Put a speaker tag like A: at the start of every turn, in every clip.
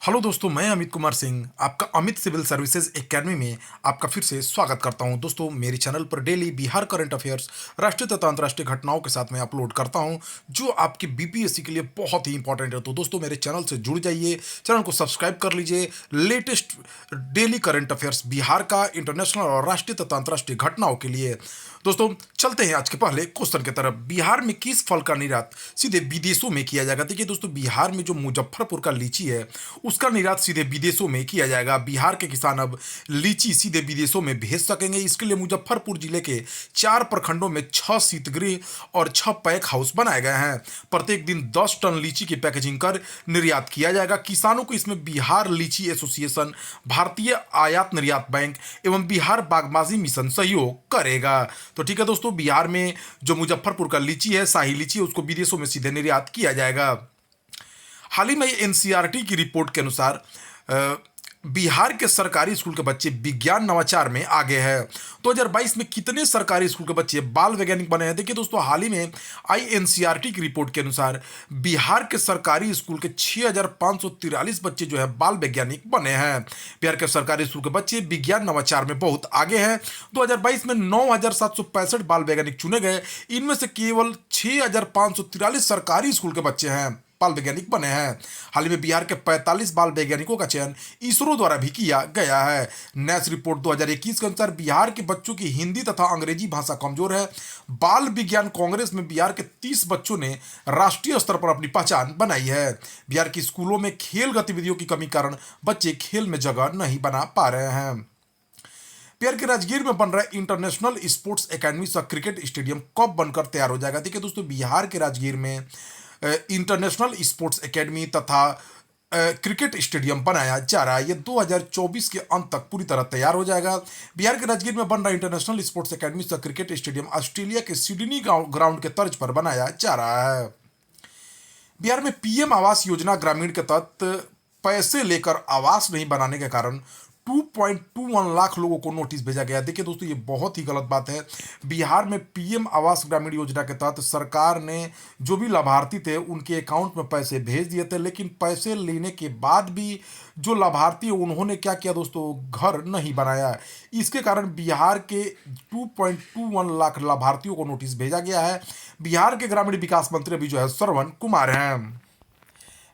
A: Hello दोस्तों, मैं अमित कुमार सिंह आपका अमित सिविल सर्विसेज एकेडमी में आपका फिर से स्वागत करता हूं। दोस्तों, मेरे चैनल पर डेली बिहार करंट अफेयर्स, राष्ट्रीय तथा अंतर्राष्ट्रीय घटनाओं के साथ मैं अपलोड करता हूं, जो आपकी बीपीएससी के लिए बहुत ही इंपॉर्टेंट है। तो दोस्तों, मेरे चैनल से जुड़ जाइए, चैनल को सब्सक्राइब कर लीजिए। Latest daily current affairs Bihar का, इंटरनेशनल और राष्ट्रीय तथा अंतर्राष्ट्रीय घटनाओं के लिए। दोस्तों, चलते हैं आज के पहले क्वेश्चन की तरफ। बिहार में किस फल का निर्यात सीधे विदेशों में किया जाएगा? देखिए दोस्तों, बिहार में जो मुजफ्फरपुर का लीची है, उसका निर्यात सीधे विदेशों में किया जाएगा। बिहार के किसान अब लीची सीधे विदेशों में भेज सकेंगे। इसके लिए मुजफ्फरपुर जिले के 4 प्रखंडों में 6 शीतगृह और 6 पैक हाउस बनाए गए हैं। प्रत्येक दिन 10 टन लीची की पैकेजिंग कर निर्यात किया जाएगा। किसानों को इसमें बिहार लीची एसोसिएशन, भारतीय आयात निर्यात बैंक एवं बिहार बागबानी मिशन सहयोग करेगा। तो ठीक है दोस्तों, बिहार में जो मुजफ्फरपुर का लीची है, शाही लीची है, उसको विदेशों में सीधे निर्यात किया जाएगा। हाल ही में एनसीईआरटी की रिपोर्ट के अनुसार बिहार के सरकारी स्कूल के बच्चे विज्ञान नवाचार में आगे हैं। 2022 में कितने सरकारी स्कूल के बच्चे बाल वैज्ञानिक बने हैं? देखिए दोस्तों, हाल ही में आई एनसीईआरटी की रिपोर्ट के अनुसार बिहार के सरकारी स्कूल के 6,543 बच्चे जो है बाल वैज्ञानिक बने हैं। बिहार के सरकारी स्कूल के बच्चे विज्ञान नवाचार में बहुत आगे हैं। 2022 में 9,765 बाल वैज्ञानिक चुने गए। इनमें से केवल 6,543 सरकारी स्कूल के बच्चे हैं बाल वैज्ञानिक बने हैं। हाल ही में बिहार के 45 बाल वैज्ञानिकों का चयन इसरो द्वारा भी किया गया है। नेस रिपोर्ट 2021 के अनुसार बिहार के बच्चों की हिंदी तथा अंग्रेजी भाषा कमजोर है। बाल विज्ञान कांग्रेस में बिहार के 30 बच्चों ने राष्ट्रीय स्तर पर अपनी पहचान बनाई है। बिहार के स्कूलों में खेल गतिविधियों की कमी कारण बच्चे खेल में जगह नहीं बना पा रहे हैं। बिहार के राजगीर में बन रहा है इंटरनेशनल स्पोर्ट्स एकेडमी सा क्रिकेट स्टेडियम कब बनकर तैयार हो जाएगा? देखिए दोस्तों, बिहार के राजगीर में इंटरनेशनल स्पोर्ट्स एकेडमी तथा क्रिकेट स्टेडियम बनाया जा रहा है। ये 2024 के अंत तक पूरी तरह तैयार हो जाएगा। बिहार के राजगीर में बन रहा इंटरनेशनल स्पोर्ट्स एकेडमी तथा क्रिकेट स्टेडियम ऑस्ट्रेलिया के सिडनी ग्राउंड के तर्ज पर बनाया जा रहा है। बिहार में पीएम आवास योजना ग्रामीण के तहत पैसे लेकर आवास नहीं बनाने के कारण 2.21 लाख लोगों को नोटिस भेजा गया। देखिए दोस्तों, ये बहुत ही गलत बात है। बिहार में पीएम आवास ग्रामीण योजना के तहत सरकार ने जो भी लाभार्थी थे उनके अकाउंट में पैसे भेज दिए थे, लेकिन पैसे लेने के बाद भी जो लाभार्थी उन्होंने क्या किया दोस्तों, घर नहीं बनाया। इसके कारण बिहार के 2.21 लाख लाभार्थियों को नोटिस भेजा गया है। बिहार के ग्रामीण विकास मंत्री अभी जो है श्रवण कुमार हैं।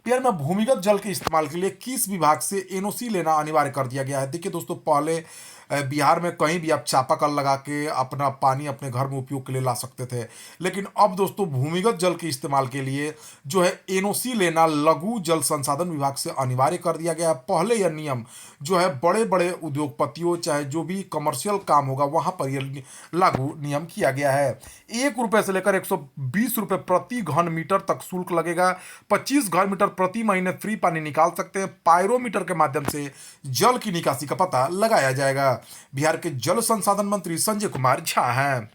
A: बिहार में भूमिगत जल के इस्तेमाल के लिए किस विभाग से एनओसी लेना अनिवार्य कर दिया गया है? देखिए दोस्तों, पहले बिहार में कहीं भी आप चापाकल लगा के अपना पानी अपने घर में उपयोग के लिए ला सकते थे, लेकिन अब दोस्तों भूमिगत जल के इस्तेमाल के लिए जो है एनओसी लेना लघु जल संसाधन विभाग से अनिवार्य कर दिया गया है। पहले यह नियम जो है बड़े बड़े उद्योगपतियों, चाहे जो भी कमर्शियल काम होगा वहां पर यह लागू नियम किया गया है। 1 रुपये से लेकर 120 रुपये प्रति घन मीटर तक शुल्क लगेगा। 25 घन मीटर प्रति महीने फ्री पानी निकाल सकते हैं। पायरोमीटर के माध्यम से जल की निकासी का पता लगाया जाएगा। बिहार के जल संसाधन मंत्री संजय कुमार झा हैं।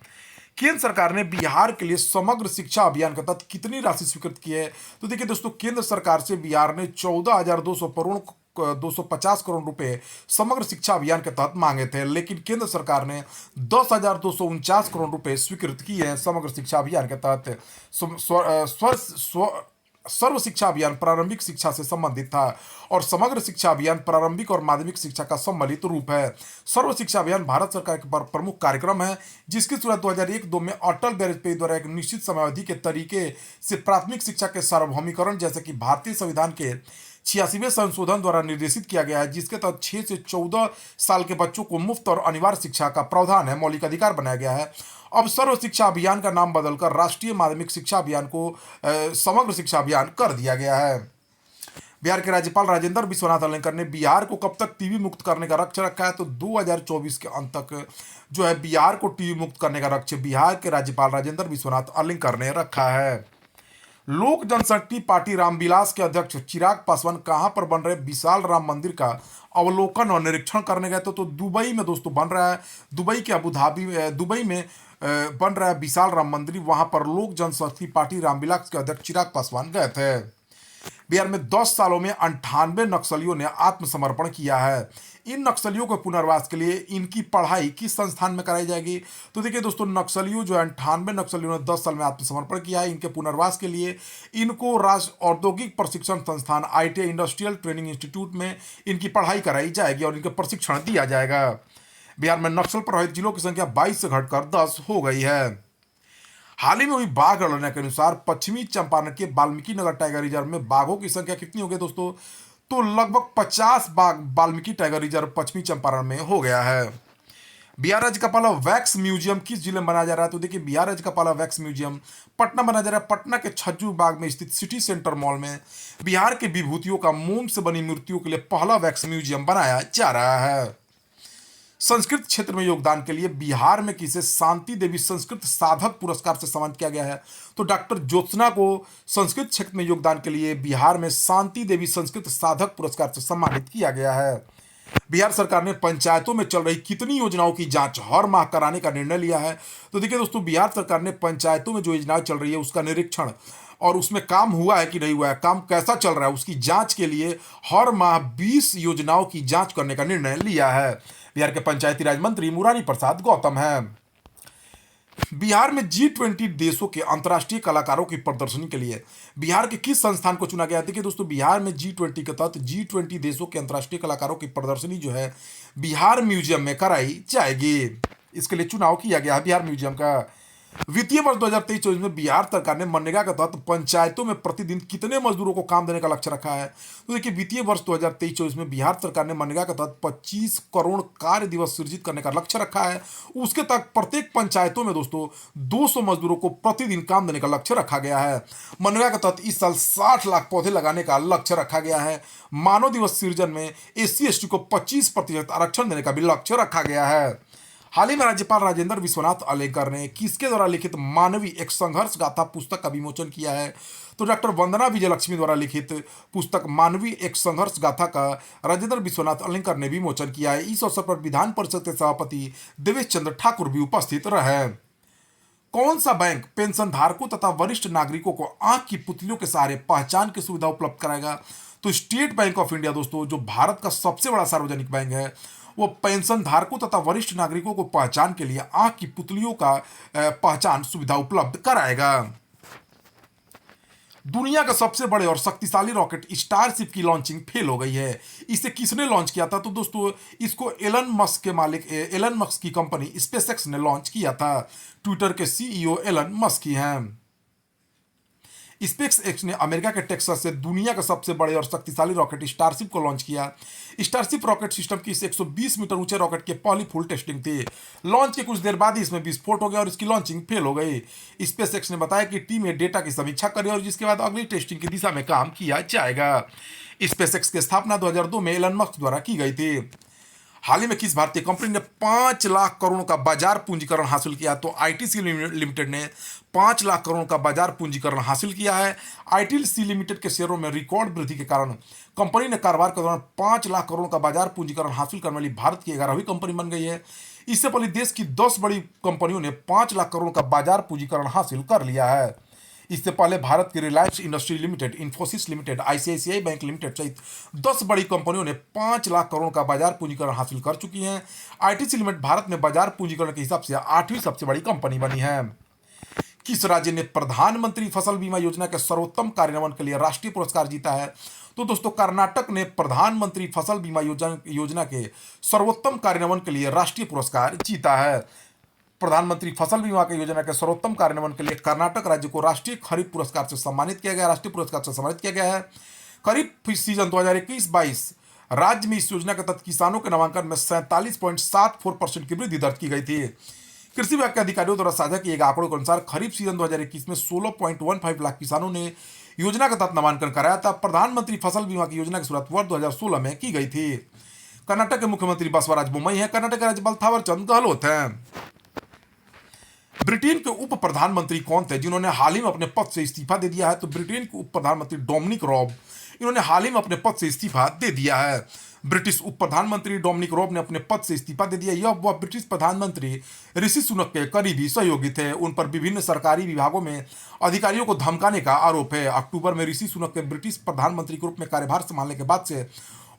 A: केंद्र सरकार ने बिहार के लिए समग्र शिक्षा अभियान के तहत कितनी राशि स्वीकृत की है? तो देखिए दोस्तों, केंद्र सरकार से बिहार ने 14,250 करोड़ रुपए समग्र शिक्षा अभियान के तहत मांगे थे, लेकिन केंद्र सरकार ने 10,249 करोड़ रुपए स्वीकृत किए हैं समग्र शिक्षा अभियान के तहत। सर्व शिक्षा अभियान प्रारंभिक शिक्षा से संबंधित था और समग्र शिक्षा अभियान प्रारंभिक और माध्यमिक शिक्षा का सम्मिलित रूप है। सर्व शिक्षा अभियान भारत सरकार के प्रमुख कार्यक्रम है, जिसकी शुरुआत 2001-2 में अटल बिहारी द्वारा एक निश्चित समयावधि के तरीके से प्राथमिक शिक्षा के सार्वभौमिकरण जैसे कि भारतीय संविधान के 86वें संशोधन द्वारा निर्देशित किया गया है, जिसके तहत 6 से 14 साल के बच्चों को मुफ्त और अनिवार्य शिक्षा का प्रावधान है, मौलिक अधिकार बनाया गया है। अब सर्व शिक्षा अभियान का नाम बदलकर राष्ट्रीय माध्यमिक शिक्षा अभियान को समग्र शिक्षा अभियान कर दिया गया है। बिहार के राज्यपाल राजेंद्र विश्वनाथ अलेंकर ने बिहार को कब तक टीबी मुक्त करने का लक्ष्य रखा है? तो 2024 के अंत तक जो है बिहार को टीबी मुक्त करने का लक्ष्य बिहार के राज्यपाल राजेंद्र विश्वनाथ अलेंकर ने रखा है। लोक जनशक्ति पार्टी रामविलास के अध्यक्ष चिराग पासवान कहां पर बन रहे विशाल राम मंदिर का अवलोकन और निरीक्षण करने गए? तो दुबई में दोस्तों बन रहा है। दुबई के अबू धाबी दुबई में बन रहा है विशाल राम मंदिर। वहां पर लोक जनशक्ति पार्टी रामविलास के अध्यक्ष चिराग पासवान गए थे। बिहार में 10 सालों में 98 नक्सलियों ने आत्मसमर्पण किया है। इन नक्सलियों के पुनर्वास के लिए इनकी पढ़ाई किस संस्थान में कराई जाएगी? तो देखिए दोस्तों, नक्सलियों जो 98 नक्सलियों ने 10 साल में आत्मसमर्पण किया है, इनके पुनर्वास के लिए इनको राष्ट्रीय औद्योगिक प्रशिक्षण संस्थान ITI इंडस्ट्रियल ट्रेनिंग इंस्टीट्यूट में इनकी पढ़ाई कराई जाएगी और इनके प्रशिक्षण दिया जाएगा। बिहार में नक्सल प्रभावित जिलों की संख्या 22 से घटकर 10 हो गई है। हाल ही में हुई बाघ गणना के अनुसार पश्चिमी चंपारण के वाल्मीकि नगर टाइगर रिजर्व में बाघों की संख्या कितनी हो गई दोस्तों? तो लगभग 50 बाघ वाल्मीकि टाइगर रिजर्व पश्चिमी चंपारण में हो गया है। बिहार राज्य का पहला वैक्स म्यूजियम किस जिले में बनाया जा रहा है? तो देखिए, बिहार राज्य का पहला वैक्स म्यूजियम पटना बनाया जा रहा है। पटना के छज्जू बाग में स्थित सिटी सेंटर मॉल में बिहार के विभूतियों का मोम से बनी मूर्तियों के लिए पहला वैक्स म्यूजियम बनाया जा रहा है। संस्कृत क्षेत्र में योगदान के लिए बिहार में किसे शांति देवी संस्कृत साधक पुरस्कार से सम्मानित किया गया है? तो डॉक्टर ज्योत्सना को संस्कृत क्षेत्र में योगदान के लिए बिहार में शांति देवी संस्कृत साधक पुरस्कार से सम्मानित किया गया है। बिहार सरकार ने पंचायतों में चल रही कितनी योजनाओं की जांच हर माह कराने का निर्णय लिया है? तो देखिए दोस्तों, बिहार सरकार ने पंचायतों में जो योजनाएं चल रही है उसका निरीक्षण और उसमें काम हुआ है कि नहीं हुआ है, काम कैसा चल रहा है, उसकी जांच के लिए हर माह 20 योजनाओं की जांच करने का निर्णय लिया है। बिहार के पंचायती राज मंत्री मुरारी प्रसाद गौतम हैं। बिहार में G20 देशों के अंतर्राष्ट्रीय कलाकारों की प्रदर्शनी के लिए बिहार के किस संस्थान को चुना गया? देखिए दोस्तों, बिहार में G20 के तहत G20 देशों के अंतर्राष्ट्रीय कलाकारों की प्रदर्शनी जो है बिहार म्यूजियम में कराई जाएगी। इसके लिए चुनाव किया गया है बिहार म्यूजियम का। वित्तीय वर्ष 2023-24 में बिहार सरकार ने मनरेगा के तहत पंचायतों में प्रतिदिन कितने मजदूरों को काम देने का लक्ष्य रखा है? तो देखिए, वित्तीय वर्ष 2023-24 में बिहार सरकार ने मनरेगा के तहत 25 करोड़ कार्य दिवस सृजित करने का लक्ष्य रखा है। उसके तहत प्रत्येक पंचायतों में दोस्तों 200 मजदूरों को प्रतिदिन काम देने का लक्ष्य रखा गया है। मनरेगा के तहत इस साल 60 लाख पौधे लगाने का लक्ष्य रखा गया है। मानव दिवस सृजन में SC/ST को 25% आरक्षण देने का भी लक्ष्य रखा गया है। हाल ही में राज्यपाल राजेंद्र विश्वनाथ अलेकर ने किसके द्वारा लिखित मानवी एक संघर्ष गाथा पुस्तक का विमोचन किया है? तो डॉक्टर वंदना विजयलक्ष्मी द्वारा लिखित पुस्तक मानवी एक संघर्ष गाथा का राजेंद्र विश्वनाथ अलेकर ने विमोचन किया है। इस अवसर पर विधान परिषद के सभापति देवेश चंद्र ठाकुर भी उपस्थित रहे। कौन सा बैंक पेंशन धारकों तथा वरिष्ठ नागरिकों को आंख की पुतलियों के सहारे पहचान की सुविधा उपलब्ध कराएगा? तो स्टेट बैंक ऑफ इंडिया दोस्तों, जो भारत का सबसे बड़ा सार्वजनिक बैंक है, वो पेंशन धारकों तथा वरिष्ठ नागरिकों को पहचान के लिए आंख की पुतलियों का पहचान सुविधा उपलब्ध कराएगा। दुनिया का सबसे बड़े और शक्तिशाली रॉकेट स्टारशिप की लॉन्चिंग फेल हो गई है। इसे किसने लॉन्च किया था? तो दोस्तों, इसको एलन मस्क के मालिक एलन मस्क की कंपनी स्पेसएक्स ने लॉन्च किया था। ट्विटर के CEO एलन मस्क ही हैं। स्पेसएक्स ने अमेरिका के टेक्सास से दुनिया का सबसे बड़े और शक्तिशाली रॉकेट स्टारशिप को लॉन्च किया। स्टारशिप रॉकेट सिस्टम की इस 120 मीटर ऊंचे रॉकेट की पहली फुल टेस्टिंग थी। लॉन्च के कुछ देर बाद ही इसमें विस्फोट हो गया और इसकी लॉन्चिंग फेल हो गई। स्पेसएक्स ने बताया कि टीम ने डेटा की समीक्षा करी और जिसके बाद अगली टेस्टिंग की दिशा में काम किया जाएगा। स्पेसएक्स की स्थापना 2002 में एलन मस्क द्वारा की गई थी। हाल ही में किस भारतीय कंपनी ने 5 लाख करोड़ का बाजार पूंजीकरण हासिल किया? तो ITC लिमिटेड ने 5 लाख करोड़ का बाजार पूंजीकरण हासिल किया है। ITC लिमिटेड के शेयरों में रिकॉर्ड वृद्धि के कारण कंपनी ने कारोबार के दौरान 5 लाख करोड़ का बाजार पूंजीकरण हासिल करने वाली भारत की 11वीं कंपनी बन गई है। इससे पहले देश की 10 बड़ी कंपनियों ने 5 लाख करोड़ का बाजार पूंजीकरण हासिल कर लिया है। इससे पहले भारत की Reliance industry limited, Infosys limited, ICICI bank limited सहित 10 बड़ी कंपनियों ने 5 लाख करोड़ का बाजार पूंजीकरण हासिल कर चुकी हैं। ITC लिमिटेड भारत में बाजार पूंजीकरण के हिसाब से 8वीं सबसे बड़ी कंपनी बनी है। किस राज्य ने प्रधानमंत्री फसल बीमा योजना के सर्वोत्तम कार्यान्वयन के लिए राष्ट्रीय पुरस्कार जीता है? तो दोस्तों, कर्नाटक ने प्रधानमंत्री फसल बीमा योजना के सर्वोत्तम कार्यान्वयन के लिए राष्ट्रीय पुरस्कार जीता है। प्रधानमंत्री फसल बीमा की योजना के सर्वोत्तम कार्यान्वयन के लिए कर्नाटक राज्य को राष्ट्रीय खरीफ पुरस्कार से सम्मानित किया गया। राष्ट्रीय पुरस्कार से सम्मानित किया गया है। खरीफ सीजन 2021-22 राज्य में इस योजना के तहत किसानों के नामांकन में 47.74% की वृद्धि दर्ज की गई थी। कृषि विभाग के अधिकारियों द्वारा साझा किए गए आंकड़ों के अनुसार खरीफ सीजन 2021 में 16.15 लाख किसानों ने योजना के तहत नामांकन कराया था। प्रधानमंत्री फसल बीमा की योजना की शुरुआत वर्ष 2016 में की गई थी। कर्नाटक के मुख्यमंत्री बसवराज बोम्मई है। कर्नाटक के राज्यपाल थावरचंद गहलोत हैं। ब्रिटेन के उप प्रधानमंत्री कौन थे जिन्होंने हाल ही में अपने पद से इस्तीफा दे दिया है? तो ब्रिटेन के उप प्रधानमंत्री डोमिनिक रॉब, इन्होंने हाल ही में अपने पद से इस्तीफा दे दिया है। ब्रिटिश उप प्रधानमंत्री डोमिनिक रॉब ने अपने पद से इस्तीफा दे दिया। यह वह ब्रिटिश प्रधानमंत्री ऋषि सुनक के करीबी सहयोगी थे। उन पर विभिन्न सरकारी विभागों में अधिकारियों को धमकाने का आरोप है। अक्टूबर में ऋषि सुनक के ब्रिटिश प्रधानमंत्री के रूप में कार्यभार संभालने के बाद से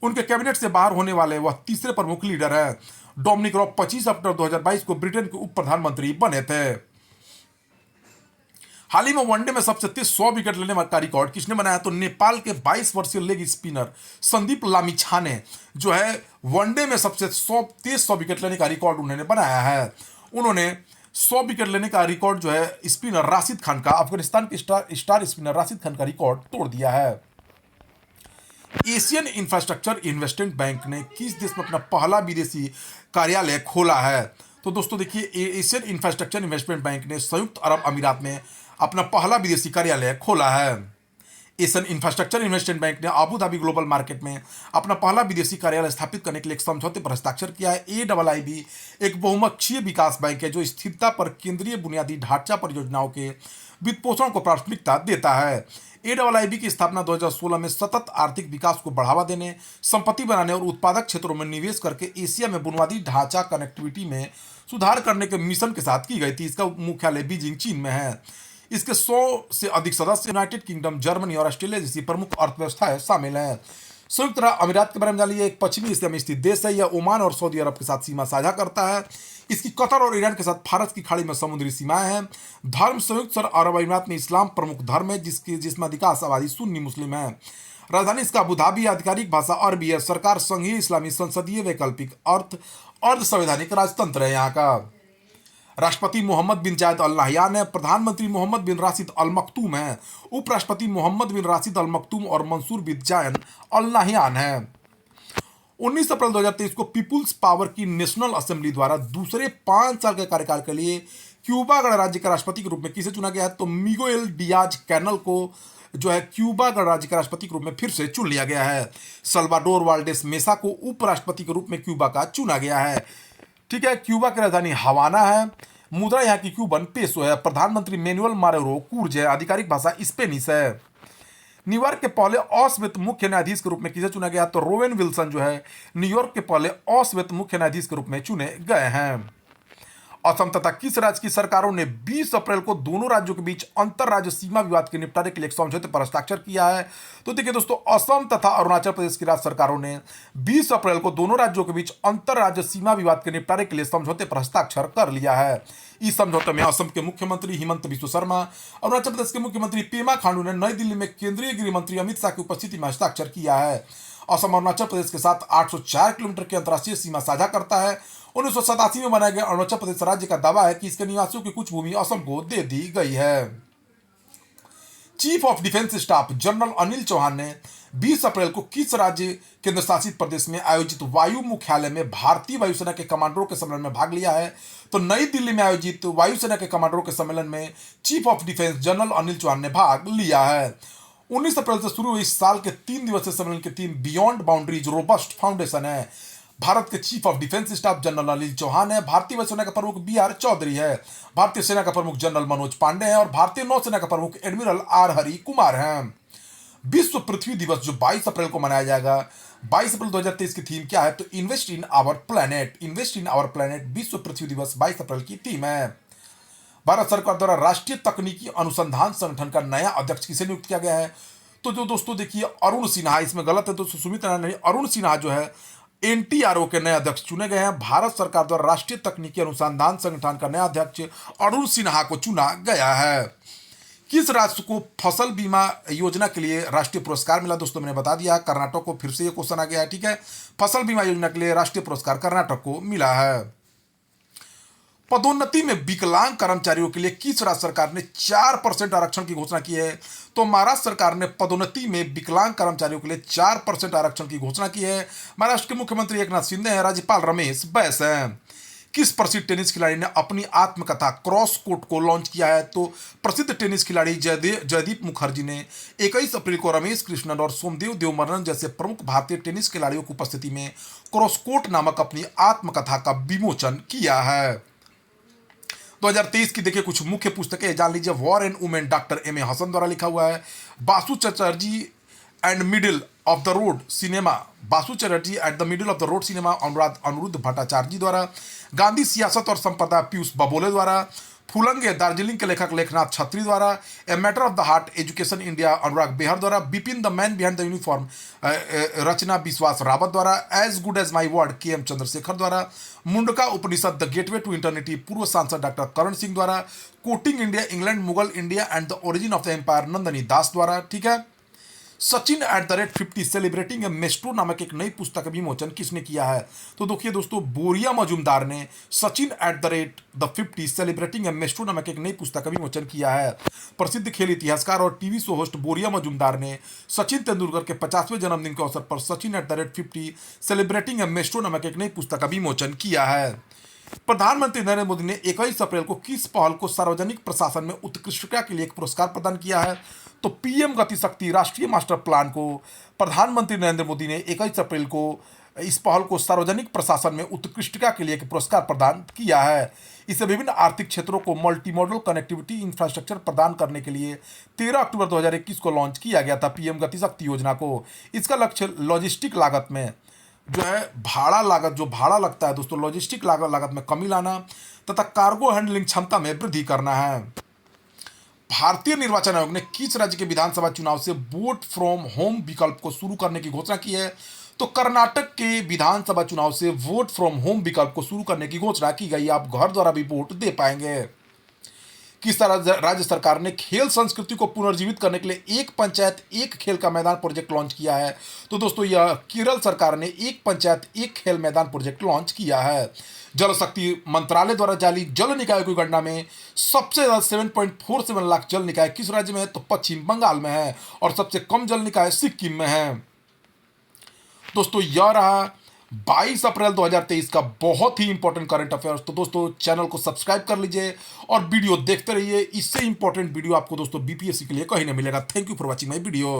A: उनके कैबिनेट से बाहर होने वाले वह तीसरे प्रमुख लीडर हैं। डोमिनिक रॉब 25 अक्टूबर 2022 को ब्रिटेन के उप प्रधानमंत्री बने थे। हाल ही में वनडे में सबसे तेज 100 विकेट लेने का रिकॉर्ड किसने बनाया? तो नेपाल के 22 वर्षीय लेग स्पिनर संदीप लामिछाने जो है वनडे में सबसे तेज 100 विकेट लेने का रिकॉर्ड उन्होंने बनाया है। उन्होंने 100 विकेट लेने का रिकॉर्ड जो है स्पिनर राशिद खान का, अफगानिस्तान के स्टार स्पिनर राशिद खान का रिकॉर्ड तोड़ दिया है। एशियन इंफ्रास्ट्रक्चर इन्वेस्टमेंट बैंक ने किस देश में अपना पहला विदेशी कार्यालय खोला है? तो दोस्तों देखिए, एशियन इंफ्रास्ट्रक्चर इन्वेस्टमेंट बैंक ने संयुक्त अरब अमीरात में अपना पहला विदेशी कार्यालय खोला है। एशियन इंफ्रास्ट्रक्चर इन्वेस्टमेंट बैंक ने अबू धाबी ग्लोबल मार्केट में अपना पहला विदेशी कार्यालय स्थापित करने के लिए एक समझौते पर हस्ताक्षर किया है। AIIB एक बहुपक्षीय विकास बैंक है जो स्थिरता पर केंद्रीय बुनियादी ढांचा परियोजनाओं के वित्तपोषण को प्राथमिकता देता है। AIIB की स्थापना 2016 में सतत आर्थिक विकास को बढ़ावा देने, संपत्ति बनाने और उत्पादक क्षेत्रों में निवेश करके एशिया में बुनियादी ढांचा कनेक्टिविटी में सुधार करने के मिशन के साथ की गई थी। इसका मुख्यालय बीजिंग, चीन में है। इसके 100 से अधिक सदस्य यूनाइटेड किंगडम, जर्मनी और ऑस्ट्रेलिया जैसी प्रमुख अर्थव्यवस्थाएं शामिल हैं। संयुक्त अरब अमीरात के बारे में जानिए। एक पश्चिमी एशिया में स्थित देश है। यह ओमान और सऊदी अरब के साथ सीमा साझा करता है। इसकी कतर और ईरान के साथ फारस की खाड़ी में समुद्री सीमाएं हैं। धर्म संयुक्त अरब अमीरात में इस्लाम प्रमुख धर्म है जिसमें अधिकांश आबादी सुन्नी मुस्लिम है। राजधानी इसका अबू धाबी, आधिकारिक भाषा अरबी है। सरकार संघीय इस्लामी संसदीय वैकल्पिक अर्ध संवैधानिक राजतंत्र है। यहाँ का राष्ट्रपति मोहम्मद बिन जायद अल नाहयान है। प्रधानमंत्री मोहम्मद बिन राशिद अल मखतूम है। उपराष्ट्रपति मोहम्मद बिन राशिद अल मखतूम और मंसूर बिन जायद अल नाहयान है। 19 अप्रैल 2023 को पीपुल्स पावर की नेशनल असेंबली द्वारा दूसरे 5 साल के कार्यकाल के लिए क्यूबा गणराज्य के राष्ट्रपति के रूप में किसे चुना गया है? तो मिगुएल डियाज कैनल को जो है क्यूबा गणराज्य के राष्ट्रपति के रूप में फिर से चुन लिया गया है। सल्वाडोर वाल्डेस मेसा को उपराष्ट्रपति के रूप में क्यूबा का चुना गया है। ठीक है, क्यूबा की राजधानी हवाना है। मुद्रा यहाँ की क्यूबन पेसो है। प्रधानमंत्री मैनुअल मारेरो कूर्ज है। आधिकारिक भाषा स्पेनिश है। न्यूयॉर्क के पहले अश्वेत मुख्य न्यायाधीश के रूप में किसे चुना गया? तो रोवेन विल्सन जो है न्यूयॉर्क के पहले अश्वेत मुख्य न्यायाधीश के रूप में चुने गए हैं। असम तथा किस राज्य की सरकारों ने 20 अप्रैल को दोनों राज्यों के बीच अंतर राज्य सीमा विवाद के निपटारे के लिए एक समझौते पर हस्ताक्षर किया है? तो देखिए दोस्तों, असम तथा अरुणाचल प्रदेश की राज्य सरकारों ने 20 अप्रैल को दोनों राज्यों के बीच अंतर राज्य सीमा विवाद के निपटारे के लिए समझौते पर हस्ताक्षर कर लिया है। इस समझौते में असम के मुख्यमंत्री हिमंत बिस्व शर्मा, अरुणाचल प्रदेश के मुख्यमंत्री पेमा खांडू ने नई दिल्ली में केंद्रीय गृह मंत्री अमित शाह की उपस्थिति में हस्ताक्षर किया है। असम अरुणाचल प्रदेश के साथ 804 किलोमीटर की अंतर्राष्ट्रीय सीमा साझा करता है। 1987 में बनाए गए अरुणाचल प्रदेश राज्य का दावा है कि इसके निवासियों की कुछ भूमि असम को दे दी गई है। Chief of defence staff general Anil Chauhan ने 20 अप्रैल को किस राज्य केंद्र शासित प्रदेश में आयोजित वायु मुख्यालय में भारतीय वायुसेना के कमांडरों के सम्मेलन में भाग लिया है? तो नई दिल्ली में आयोजित वायुसेना के कमांडरों के सम्मेलन में chief of defence general Anil Chauhan ने भाग लिया है। 19 अप्रैल से शुरू हुई इस साल के 3 दिवसीय सम्मेलन की theme beyond boundaries robust foundation है। भारत के chief of defence staff general Anil Chauhan है। भारतीय वायुसेना का प्रमुख BR चौधरी है। भारतीय सेना का प्रमुख जनरल मनोज पांडे है और भारतीय नौसेना का प्रमुख एडमिरल R हरि कुमार हैं। विश्व पृथ्वी दिवस जो 22 अप्रैल को मनाया जाएगा, 22 अप्रैल 2023 की थीम क्या है? तो invest in our planet. Invest in our planet विश्व पृथ्वी दिवस 22 अप्रैल की थीम है। भारत सरकार द्वारा राष्ट्रीय तकनीकी अनुसंधान संगठन का नया अध्यक्ष किसे नियुक्त किया गया है? तो जो दोस्तों देखिए, अरुण सिन्हा, इसमें गलत है दोस्तों, सुमित नारायण नहीं, अरुण सिन्हा जो है NTRO के नए अध्यक्ष चुने गए हैं। भारत सरकार द्वारा राष्ट्रीय तकनीकी अनुसंधान संगठन का नया अध्यक्ष अरुण सिन्हा को चुना गया है। किस राज्य को फसल बीमा योजना के लिए राष्ट्रीय पुरस्कार मिला? दोस्तों मैंने बता दिया, कर्नाटक को फिर से ये क्वेश्चन आ गया है। ठीक है, फसल बीमा योजना के लिए राष्ट्रीय पुरस्कार कर्नाटक को मिला है। पदोन्नति में विकलांग कर्मचारियों के लिए किस राज्य सरकार ने 4% आरक्षण की घोषणा की है? तो महाराष्ट्र सरकार ने पदोन्नति में विकलांग कर्मचारियों के लिए 4% आरक्षण की घोषणा की है। महाराष्ट्र के मुख्यमंत्री एकनाथ शिंदे हैं। राज्यपाल रमेश बैस हैं। किस प्रसिद्ध टेनिस खिलाड़ी ने अपनी आत्मकथा क्रॉस कोर्ट को लॉन्च किया है? तो प्रसिद्ध टेनिस खिलाड़ी जयदीप मुखर्जी ने 21 अप्रैल को रमेश कृष्णन और सोमदेव देववर्मन जैसे प्रमुख भारतीय टेनिस खिलाड़ियों की उपस्थिति में क्रॉस कोर्ट नामक अपनी आत्मकथा का विमोचन किया है। 2023 की देखिए कुछ मुख्य पुस्तकें जान लीजिए। War and women doctor M.A. Hasan द्वारा लिखा हुआ है। Basu Chatterjee and middle of the road cinema Basu Chatterjee, at the middle of the road cinema Anuradh Aniruddha Bhattacharya ji द्वारा, गांधी सियासत और संपदा पीयूष बबोले द्वारा, फूलंगे दार्जिलिंग के लेखक लेखनाथ छत्री द्वारा, a matter of the heart education India Anurag Behar द्वारा, Bipin the man behind the uniform Rachna Vishwas Rawat द्वारा, as good as my word K M Chandrashekhar द्वारा, Mundaka Upanishad the gateway to eternity पूर्व सांसद डॉक्टर करण सिंह द्वारा, courting India England Mughal India and the origin of the empire Nandini Das द्वारा, ठीक है। Sachin at the rate 50 celebrating a maestro नामक एक नई पुस्तक का विमोचन किसने किया है? तो देखिए दोस्तों, बोरिया मजूमदार ने Sachin at the rate the 50 celebrating a maestro नामक एक नई पुस्तक का विमोचन किया है। प्रसिद्ध खेल इतिहासकार और टीवी शो होस्ट बोरिया मजूमदार ने सचिन तेंदुलकर के 50वें जन्मदिन के अवसर पर Sachin at the rate 50 celebrating a maestro नामक एक नई पुस्तक का विमोचन किया है। प्रधानमंत्री नरेंद्र मोदी ने 21 अप्रैल को किस पहल को सार्वजनिक प्रशासन में उत्कृष्टता के लिए एक पुरस्कार प्रदान किया है? तो पीएम गति शक्ति राष्ट्रीय मास्टर प्लान को प्रधानमंत्री नरेंद्र मोदी ने 21 अप्रैल को इस पहल को सार्वजनिक प्रशासन में उत्कृष्टता के लिए एक पुरस्कार प्रदान किया है। इसे विभिन्न आर्थिक क्षेत्रों को मल्टी मॉडल कनेक्टिविटी इंफ्रास्ट्रक्चर प्रदान करने के लिए 13 अक्टूबर 2021 को लॉन्च किया गया था पीएम गति शक्ति योजना को। इसका लक्ष्य लॉजिस्टिक लागत में जो है भाड़ा लागत, जो भाड़ा लगता है दोस्तों, लॉजिस्टिक लागत में कमी लाना तथा कार्गो हैंडलिंग क्षमता में वृद्धि करना है। भारतीय निर्वाचन आयोग ने किस राज्य के विधानसभा चुनाव से वोट फ्रॉम होम विकल्प को शुरू करने की घोषणा की है? तो कर्नाटक के विधानसभा चुनाव से वोट फ्रॉम होम विकल्प को शुरू करने की घोषणा की गई। आप घर द्वारा भी वोट दे पाएंगे। किस तरह राज्य सरकार ने खेल संस्कृति को पुनर्जीवित करने के लिए एक पंचायत एक खेल का मैदान प्रोजेक्ट लॉन्च किया है? तो दोस्तों, यह केरल सरकार ने एक पंचायत एक खेल मैदान प्रोजेक्ट लॉन्च किया है। जल शक्ति मंत्रालय द्वारा जारी जल निकायों की गणना में सबसे ज्यादा 7.47 लाख जल निकाय किस राज्य में है? तो पश्चिम बंगाल में है। और सबसे कम जल निकाय सिक्किम में है। दोस्तों, यह रहा 22 अप्रैल 2023 का बहुत ही इंपॉर्टेंट करंट अफेयर्स। तो दोस्तों, चैनल को सब्सक्राइब कर लीजिए और वीडियो देखते रहिए। इससे इंपॉर्टेंट वीडियो आपको दोस्तों बीपीएससी के लिए कहीं नहीं मिलेगा। Thank you for watching my video.